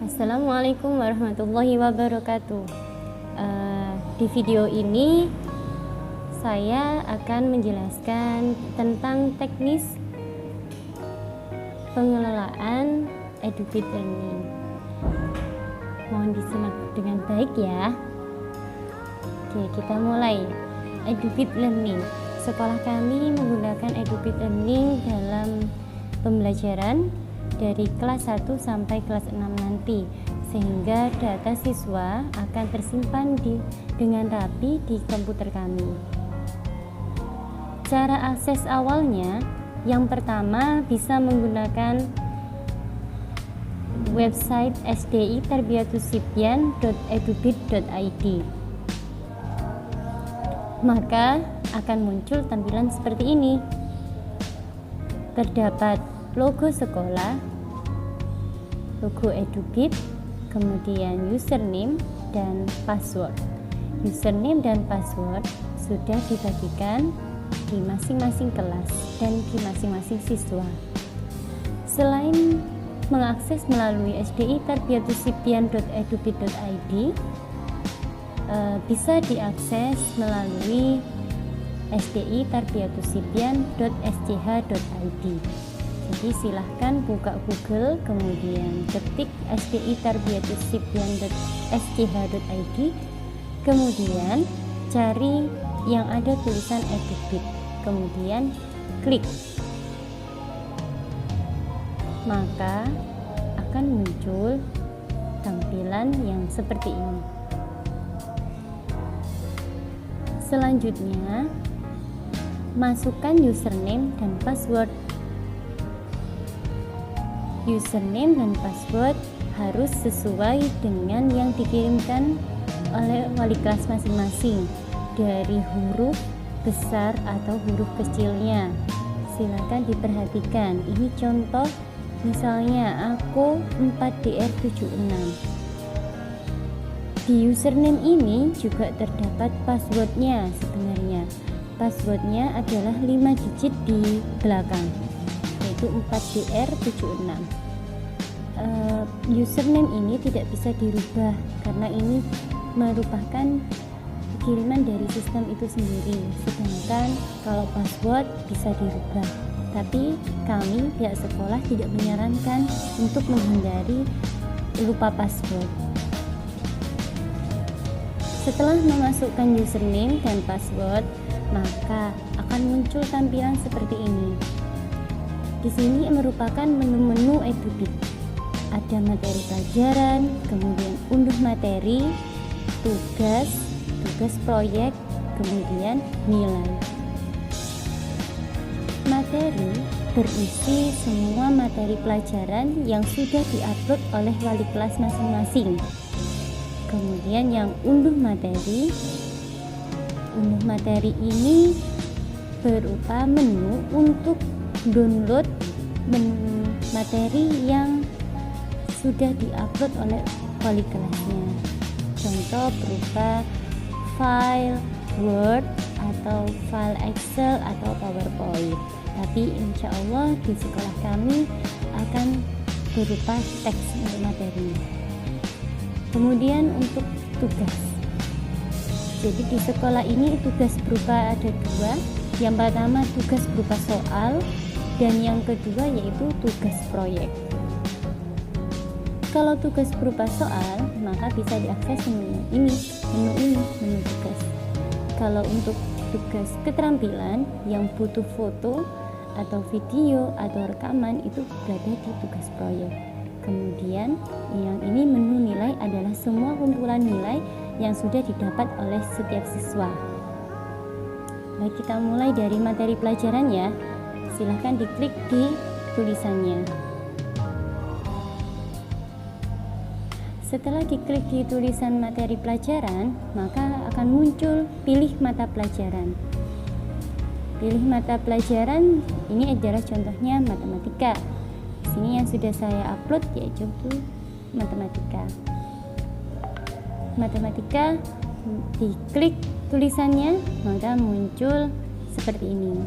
Assalamualaikum warahmatullahi wabarakatuh. Di video ini saya akan menjelaskan tentang teknis pengelolaan EduFit Learning. Mohon disimak dengan baik ya. Oke, kita mulai. EduFit Learning. Sekolah kami menggunakan EduFit Learning dalam pembelajaran dari kelas 1 sampai kelas 6 nanti, sehingga data siswa akan tersimpan dengan rapi di komputer kami. Cara akses awalnya, yang pertama bisa menggunakan website sdi-terbiatusibyan.edubit.id. Maka akan muncul tampilan seperti ini. Terdapat logo sekolah, logo EduFit, kemudian username dan password. Username dan password sudah dibagikan di masing-masing kelas dan di masing-masing siswa. Selain mengakses melalui sdi-terbiatusibyan.edubit.id, bisa diakses melalui sdi-terbiatusibyan.sch.id. Jadi silahkan buka Google, kemudian ketik sdi-terbiatusibyan.sch.id, kemudian cari yang ada tulisan EduFit, kemudian klik, maka akan muncul tampilan yang seperti ini. Selanjutnya, masukkan username dan password. Username dan password harus sesuai dengan yang dikirimkan oleh wali kelas masing-masing, dari huruf besar atau huruf kecilnya. Silakan diperhatikan. Ini contoh, misalnya aku 4DR76. Di username ini juga terdapat passwordnya. Sebenarnya passwordnya adalah 5 digit di belakang, yaitu 4DR76. Username ini tidak bisa dirubah karena ini merupakan kiriman dari sistem itu sendiri, sedangkan kalau password bisa dirubah. Tapi kami pihak sekolah tidak menyarankan untuk menghindari lupa password. Setelah memasukkan username dan password, maka akan muncul tampilan seperti ini. Di sini merupakan menu-menu EduFit. Ada materi pelajaran, kemudian unduh materi, tugas proyek, kemudian nilai. Materi berisi semua materi pelajaran yang sudah diupload oleh wali kelas masing-masing. Kemudian yang unduh materi ini berupa menu untuk download materi yang sudah diupload oleh wali kelasnya. Contoh berupa file Word atau file Excel atau PowerPoint. Tapi insya Allah di sekolah kami akan berupa teks untuk materi. Kemudian untuk tugas. Jadi di sekolah ini tugas berupa ada 2. Yang pertama tugas berupa soal, dan yang kedua yaitu tugas proyek. Kalau tugas berupa soal, maka bisa diakses menu tugas. Kalau untuk tugas keterampilan yang butuh foto atau video atau rekaman, itu berada di tugas proyek. Kemudian yang ini menu nilai adalah semua kumpulan nilai yang sudah didapat oleh setiap siswa. Baik, kita mulai dari materi pelajaran ya. Silahkan diklik di tulisannya. Setelah diklik di tulisan materi pelajaran, maka akan muncul pilih mata pelajaran. Pilih mata pelajaran ini adalah contohnya matematika. Di sini yang sudah saya upload yaitu matematika. Matematika, diklik tulisannya, maka muncul seperti ini.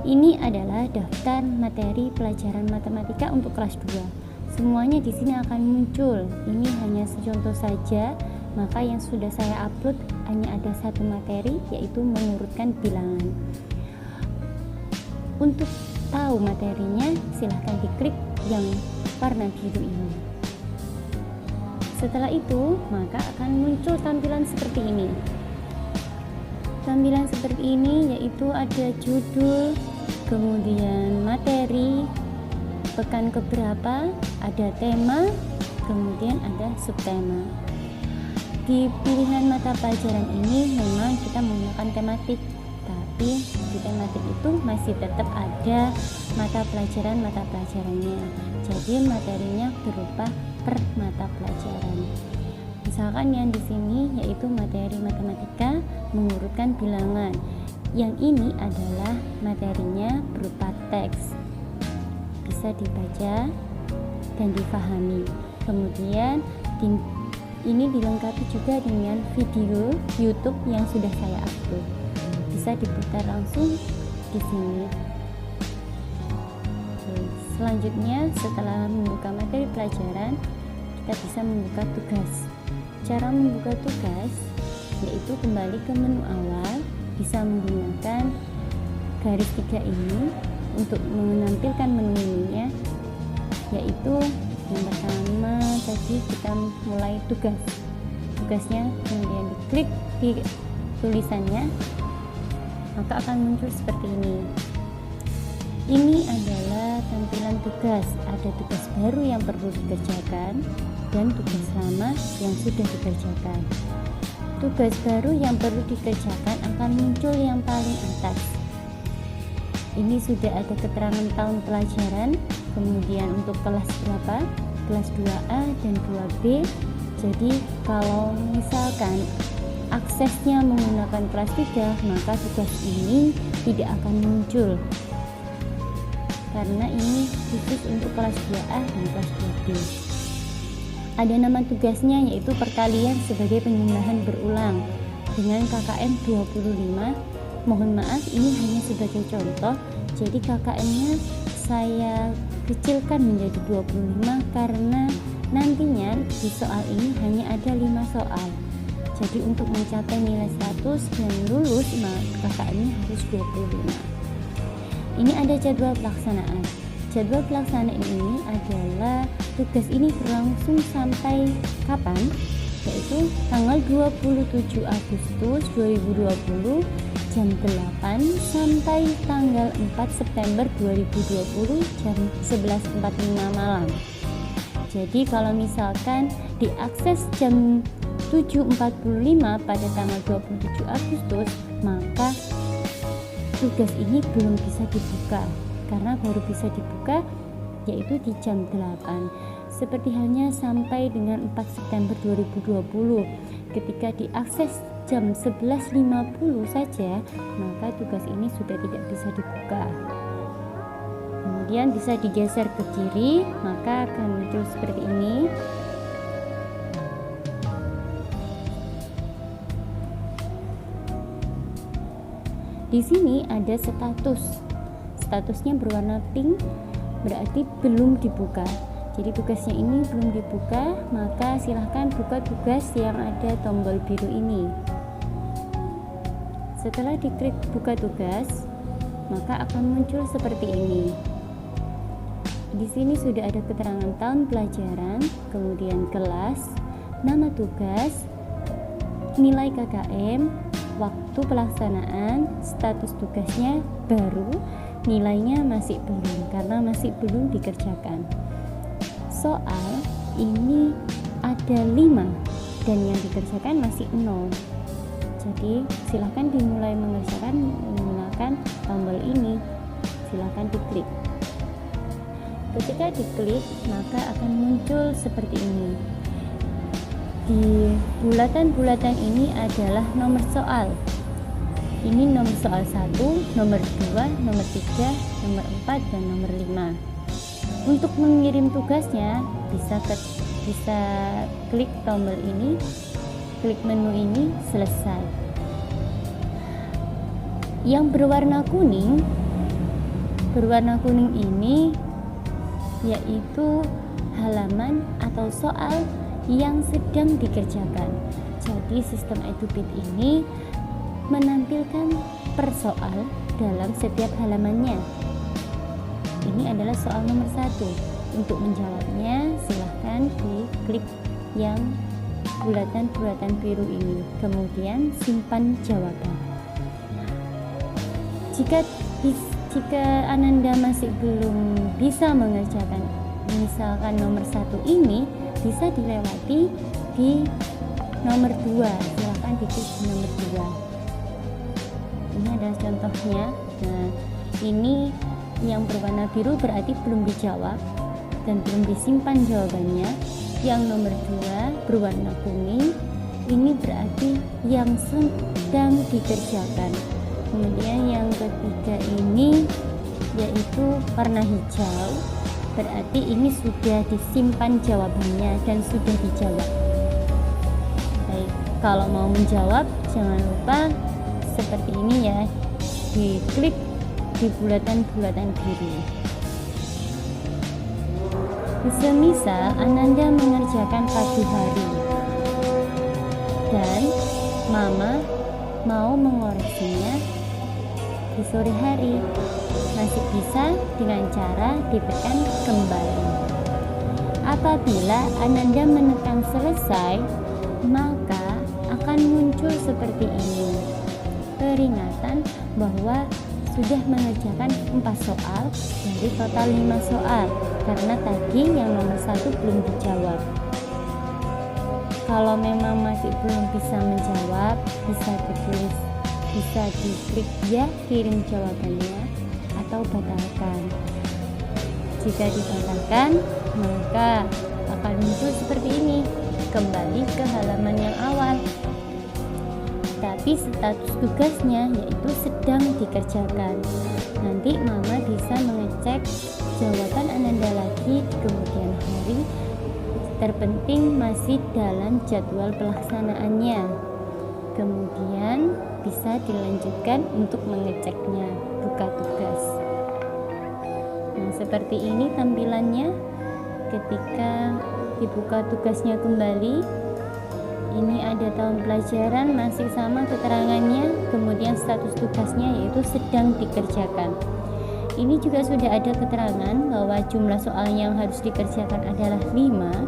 Ini adalah daftar materi pelajaran matematika untuk kelas 2. semuanya di sini akan muncul. Ini hanya contoh saja, maka yang sudah saya upload hanya ada satu materi, yaitu mengurutkan bilangan. Untuk tahu materinya, silahkan diklik yang warna biru ini. Setelah itu, maka akan muncul tampilan seperti ini. Tampilan seperti ini yaitu ada judul, kemudian materi, pekan keberapa, ada tema, kemudian ada subtema. Di pilihan mata pelajaran ini memang kita menggunakan tematik, tapi di tematik itu masih tetap ada mata pelajarannya. Jadi materinya berupa per mata pelajaran. Misalkan yang di sini yaitu materi matematika mengurutkan bilangan. Yang ini adalah materinya berupa teks, bisa dibaca dan difahami. Kemudian ini dilengkapi juga dengan video YouTube yang sudah saya upload. Bisa diputar langsung di sini. Selanjutnya, setelah membuka materi pelajaran, kita bisa membuka tugas. Cara membuka tugas yaitu kembali ke menu awal, bisa menggunakan garis 3 ini untuk menampilkan menu-menunya, yaitu yang pertama tadi kita mulai tugasnya, kemudian diklik di tulisannya, maka akan muncul seperti ini. Ini adalah tampilan tugas. Ada tugas baru yang perlu dikerjakan dan tugas lama yang sudah dikerjakan. Tugas baru yang perlu dikerjakan akan muncul yang paling atas. Ini sudah ada keterangan tahun pelajaran, kemudian untuk kelas berapa, kelas 2A dan 2B. Jadi kalau misalkan aksesnya menggunakan kelas 3, maka tugas ini tidak akan muncul, karena ini khusus untuk kelas 2A dan kelas 2B. Ada nama tugasnya yaitu perkalian sebagai penjumlahan berulang dengan KKM 25. Mohon maaf, ini hanya sebagai contoh, jadi KKM-nya saya kecilkan menjadi 25 karena nantinya di soal ini hanya ada 5 soal. Jadi untuk mencapai nilai 100 dan lulus, maka KKM-nya harus 25. Ini ada jadwal pelaksanaan. Jadwal pelaksanaan ini adalah tugas ini berlangsung sampai kapan? Yaitu tanggal 27 Agustus 2020 jam 8 sampai tanggal 4 September 2020 jam 11.45 malam. Jadi kalau misalkan diakses jam 7.45 pada tanggal 27 Agustus, maka tugas ini belum bisa dibuka, karena baru bisa dibuka yaitu di jam 8. Seperti halnya sampai dengan 4 September 2020, ketika diakses jam 11.50 saja, maka tugas ini sudah tidak bisa dibuka. Kemudian bisa digeser ke kiri, maka akan muncul seperti ini. Di sini ada statusnya berwarna pink, berarti belum dibuka. Jadi tugasnya ini belum dibuka, maka silahkan buka tugas yang ada tombol biru ini. Setelah diklik buka tugas, maka akan muncul seperti ini. Di sini sudah ada keterangan tahun pelajaran, kemudian kelas, nama tugas, nilai KKM, waktu pelaksanaan, status tugasnya baru, nilainya masih belum karena masih belum dikerjakan. Soal ini ada 5 dan yang dikerjakan masih 0. Jadi silahkan dimulai mengerjakan menggunakan tombol ini. Silahkan diklik. Ketika diklik, maka akan muncul seperti ini. Di bulatan-bulatan ini adalah nomor soal. Ini nomor soal 1, nomor 2, nomor 3, nomor 4, dan nomor 5. Untuk mengirim tugasnya bisa klik tombol ini, klik menu ini, selesai. Yang berwarna kuning ini yaitu halaman atau soal yang sedang dikerjakan. Jadi sistem EduBit ini menampilkan per soal dalam setiap halamannya. Ini adalah soal nomor 1. Untuk menjawabnya silahkan diklik yang bulatan-bulatan biru ini, kemudian simpan jawaban. Jika Ananda masih belum bisa mengerjakan misalkan nomor 1 ini, bisa dilewati di nomor 2. Silahkan diklik di nomor 2. Ini adalah contohnya. Nah, ini yang berwarna biru berarti belum dijawab dan belum disimpan jawabannya. Yang nomor 2 berwarna kuning, ini berarti yang sedang dikerjakan. Kemudian yang ketiga ini yaitu warna hijau, berarti ini sudah disimpan jawabannya dan sudah dijawab. Baik, kalau mau menjawab jangan lupa seperti ini ya, diklik di bulatan-bulatan biru. Semisal Ananda mengerjakan pagi hari dan Mama mau mengoreksinya di sore hari, masih bisa dengan cara ditekan kembali. Apabila Ananda menekan selesai, maka akan muncul seperti ini, peringatan bahwa sudah mengerjakan 4 soal dari total 5 soal, karena tadi yang nomor 1 belum dijawab. Kalau memang masih belum bisa menjawab, bisa diklik ya kirim jawabannya atau batalkan. Jika dibatalkan, maka akan muncul seperti ini, kembali ke halaman yang awal. Tapi status tugasnya yaitu sedang dikerjakan. Nanti Mama bisa mengecek jawaban Ananda lagi di kemudian hari. Terpenting masih dalam jadwal pelaksanaannya. Kemudian bisa dilanjutkan untuk mengeceknya, buka tugas. Nah, seperti ini tampilannya ketika dibuka tugasnya kembali. Ini ada tahun pelajaran, masih sama keterangannya, kemudian status tugasnya yaitu sedang dikerjakan. Ini juga sudah ada keterangan bahwa jumlah soal yang harus dikerjakan adalah 5,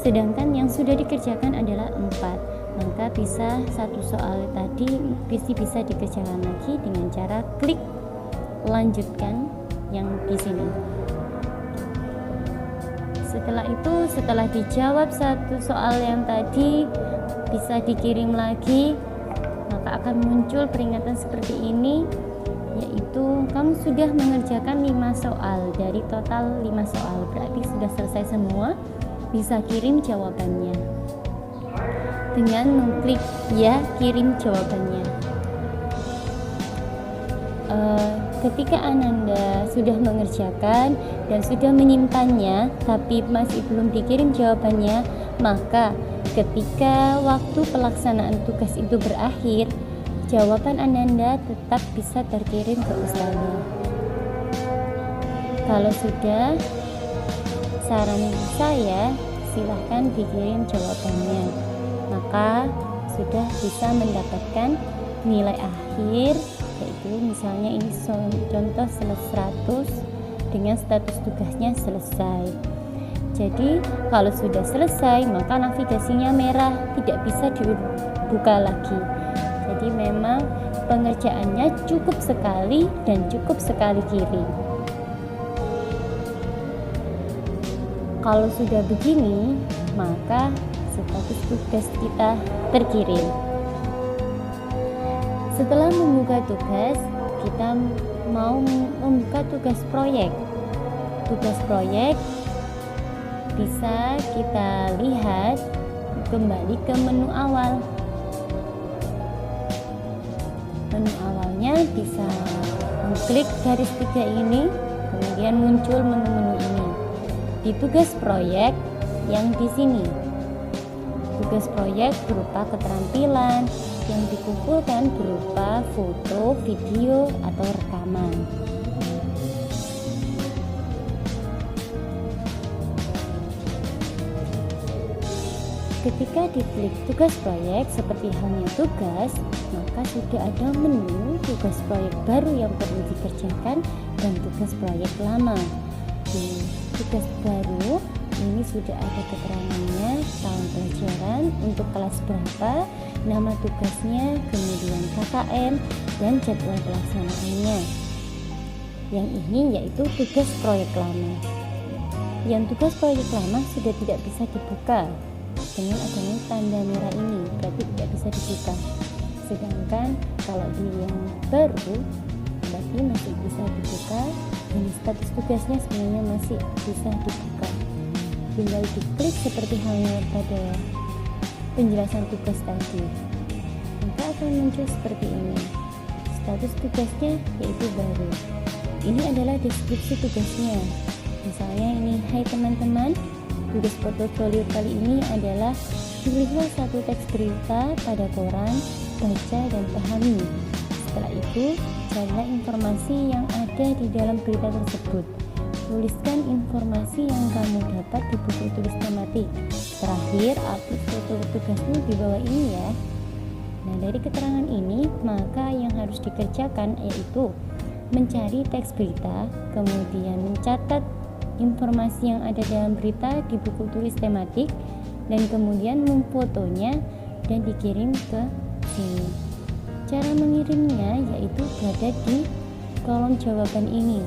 sedangkan yang sudah dikerjakan adalah 4. Maka bisa satu soal tadi bisa dikerjakan lagi dengan cara klik lanjutkan yang di sini. Setelah itu, setelah dijawab satu soal yang tadi bisa dikirim lagi, maka akan muncul peringatan seperti ini, yaitu kamu sudah mengerjakan 5 soal dari total 5 soal, berarti sudah selesai semua, bisa kirim jawabannya dengan mengklik ya kirim jawabannya. Ketika Ananda sudah mengerjakan dan sudah menyimpannya tapi masih belum dikirim jawabannya, maka ketika waktu pelaksanaan tugas itu berakhir, jawaban Ananda tetap bisa terkirim ke ustazah. Kalau sudah, saran saya silahkan dikirim jawabannya, maka sudah bisa mendapatkan nilai akhir, yaitu misalnya ini contoh 100 dengan status tugasnya selesai. Jadi kalau sudah selesai maka navigasinya merah, tidak bisa dibuka lagi. Jadi memang pengerjaannya cukup sekali dan cukup sekali kirim. Kalau sudah begini, maka status tugas kita terkirim. Setelah membuka tugas, kita mau membuka tugas proyek. Tugas proyek bisa kita lihat kembali ke menu awal. Menu awalnya bisa mengklik garis 3 ini, kemudian muncul menu-menu ini. Di tugas proyek yang di sini, tugas proyek berupa keterampilan yang dikumpulkan berupa foto, video, atau rekaman. Ketika diklik tugas proyek seperti halnya tugas, maka sudah ada menu tugas proyek baru yang perlu dikerjakan dan tugas proyek lama. Di tugas baru ini sudah ada keterangannya, tahun pelajaran, untuk kelas berapa, nama tugasnya, kemudian KKM, dan jadwal pelaksanaannya. Yang ini yaitu tugas proyek lama. Yang tugas proyek lama sudah tidak bisa dibuka dengan adanya tanda merah ini, berarti tidak bisa dibuka. Sedangkan kalau di yang baru berarti masih bisa dibuka dan status tugasnya sebenarnya masih bisa dibuka. Tinggal diklik seperti halnya pada penjelasan tugas tadi, maka akan muncul seperti ini. Status tugasnya yaitu baru. Ini adalah deskripsi tugasnya. Misalnya ini, hai teman-teman, tugas portofolio kali ini adalah pilihlah satu teks berita pada koran, baca dan pahami. Setelah itu, carilah informasi yang ada di dalam berita tersebut. Tuliskan informasi yang kamu dapat di buku tulis tematik. Terakhir, upload foto tugasmu di bawah ini ya. Nah, dari keterangan ini, maka yang harus dikerjakan yaitu mencari teks berita, kemudian mencatat informasi yang ada dalam berita di buku tulis tematik, dan kemudian memfotonya dan dikirim ke sini. Cara mengirimnya yaitu berada di kolom jawaban ini.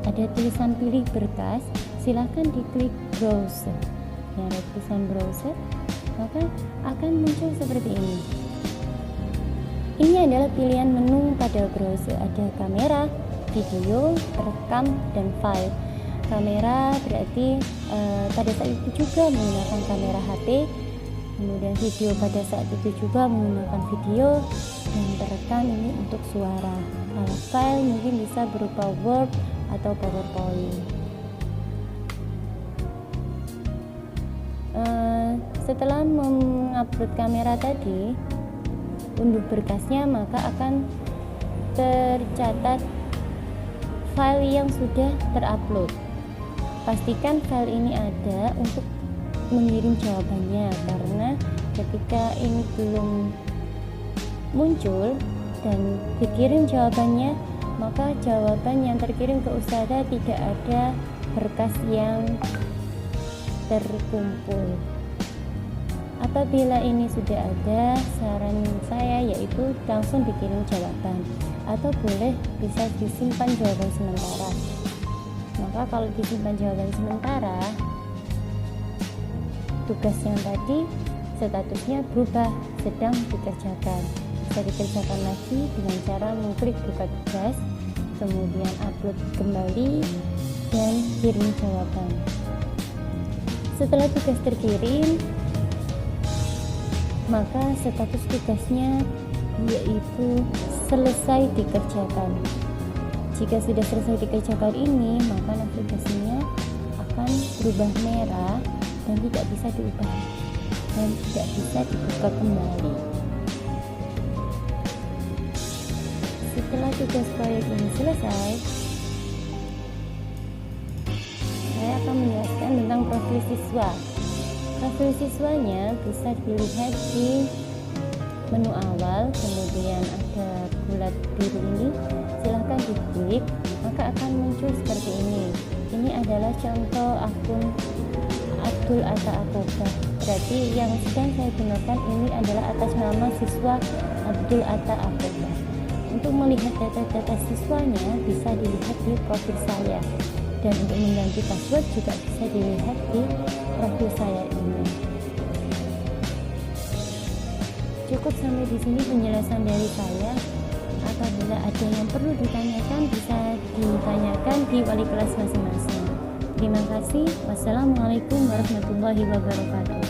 Ada tulisan pilih berkas, silahkan diklik browser. Yang ada tulisan browser, maka akan muncul seperti ini. Ini adalah pilihan menu pada browser. Ada kamera, video, rekam, dan file. Kamera berarti pada saat itu juga menggunakan kamera HP, kemudian video pada saat itu juga menggunakan video, dan terekam ini untuk suara. Kalau file mungkin bisa berupa Word atau PowerPoint. Setelah mengupload kamera tadi, unduh berkasnya, maka akan tercatat file yang sudah terupload. Pastikan file ini ada untuk mengirim jawabannya, karena ketika ini belum muncul dan dikirim jawabannya, maka jawaban yang terkirim ke ustadzah tidak ada berkas yang terkumpul. Apabila ini sudah ada, saran saya yaitu langsung dikirim jawaban, atau boleh bisa disimpan jawaban sementara. Maka kalau disimpan jawaban sementara, tugas yang tadi statusnya berubah sedang dikerjakan. Bisa dikerjakan lagi dengan cara mengklik buka tugas, kemudian upload kembali dan kirim jawaban. Setelah tugas terkirim, maka status tugasnya yaitu selesai dikerjakan. Jika sudah selesai dikerjakan ini, maka navigasinya akan berubah merah dan tidak bisa diubah dan tidak bisa dibuka kembali. Setelah tugas proyek ini selesai, saya akan menjelaskan tentang profil siswa. Profil siswanya bisa dilihat di menu awal, kemudian ada bulat biru ini, silahkan diklik, maka akan muncul seperti ini. Ini adalah contoh akun Abdul Atta Akobah. Berarti yang sedang saya gunakan ini adalah atas nama siswa Abdul Atta Akobah. Untuk melihat data-data siswanya bisa dilihat di profil saya, dan untuk mengganti password juga bisa dilihat di profil saya ini. Cukup sampai di sini penjelasan dari saya. Apabila ada yang perlu ditanyakan, bisa ditanyakan di wali kelas masing-masing. Terima kasih. Wassalamualaikum warahmatullahi wabarakatuh.